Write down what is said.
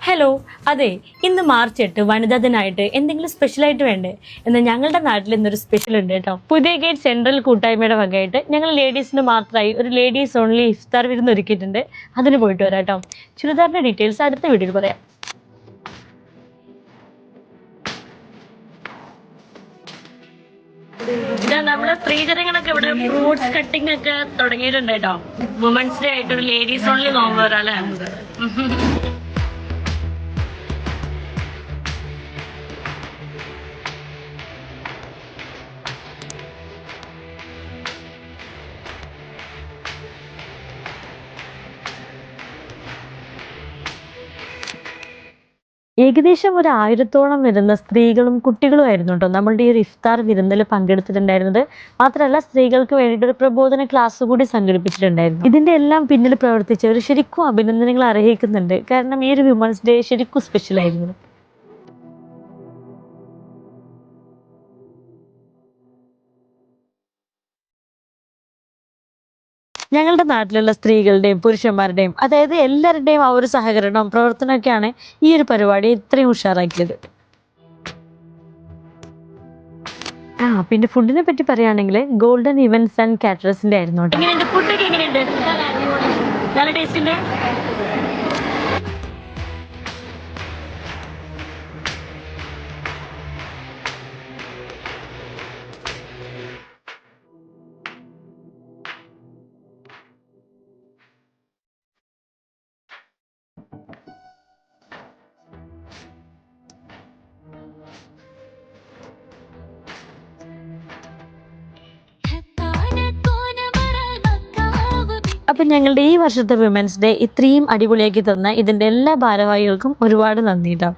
Hello, അതെ, ഇന്ന് March 8 വനിതാ ദിനമായിട്ട് എന്തെങ്കിലും സ്പെഷ്യലായിട്ട് വേണ്ടേ? എന്നാൽ ഞങ്ങളുടെ നാട്ടിൽ ഇന്നൊരു സ്പെഷ്യൽ ഉണ്ട് കേട്ടോ. പുതിയ ഗേറ്റ് സെൻട്രൽ കൂട്ടായ്മയുടെ വകയായിട്ട് ഞങ്ങൾ ലേഡീസിന് മാത്രമായി ഒരു ലേഡീസ് ഓൺലി ഇഫ്താർ വിരുന്ന് ഒരുക്കിയിട്ടുണ്ട്. അതിന് പോയിട്ട് വരാം കേട്ടോ. ചുരിദാറിന്റെ ഡീറ്റെയിൽസ് അടുത്ത വീഡിയോയിൽ പറയാം. ഇതാ നമ്മള് സ്ത്രീജനങ്ങളൊക്കെ ഇവിടെ ഫ്രൂട്ട്സ് കട്ടിംഗ് ഒക്കെ തുടങ്ങിയിട്ടുണ്ട് കേട്ടോ. വുമൻസ് ഡേ ആയിട്ട് ഒരു ലേഡീസ് ഓൺലി നോമ്പ് വരാല്ലേ. ഏകദേശം ഒരു 1000-ഓളം വരുന്ന സ്ത്രീകളും കുട്ടികളും ആയിരുന്നു കേട്ടോ നമ്മളുടെ ഈ ഒരു ഇഫ്താർ വിരുന്നിൽ പങ്കെടുത്തിട്ടുണ്ടായിരുന്നത്. മാത്രമല്ല, സ്ത്രീകൾക്ക് വേണ്ടിയിട്ട് ഒരു പ്രബോധന ക്ലാസ് കൂടി സംഘടിപ്പിച്ചിട്ടുണ്ടായിരുന്നു. ഇതിന്റെ എല്ലാം പിന്നിൽ പ്രവർത്തിച്ചവർ ശരിക്കും അഭിനന്ദനങ്ങൾ അർഹിക്കുന്നുണ്ട്. കാരണം ഈ ഒരു വിമൻസ് ഡേ ശരിക്കും സ്പെഷ്യൽ ആയിരുന്നു. ഞങ്ങളുടെ നാട്ടിലുള്ള സ്ത്രീകളുടെയും പുരുഷന്മാരുടെയും, അതായത് എല്ലാവരുടെയും ആ ഒരു സഹകരണവും പ്രവർത്തനമൊക്കെയാണ് ഈ ഒരു പരിപാടി ഇത്രയും ഉഷാറാക്കിയത്. പിന്നെ ഫുഡിനെ പറ്റി പറയുകയാണെങ്കിൽ ഗോൾഡൻ ഇവന്റ്സ് ആൻഡ് കാറ്ററേഴ്സിന്റെ ആയിരുന്നു കേട്ടോ. ഫുഡൊക്കെ എങ്ങനെയുണ്ട്? നല്ല ടേസ്റ്റ് ഉണ്ട്. അപ്പൊ ഞങ്ങളുടെ ഈ വർഷത്തെ വിമൻസ് ഡേ ഇത്രയും അടിപൊളിയാക്കി തന്ന ഇതിന്റെ എല്ലാ ഭാരവാഹികൾക്കും ഒരുപാട് നന്ദി കേട്ടോ.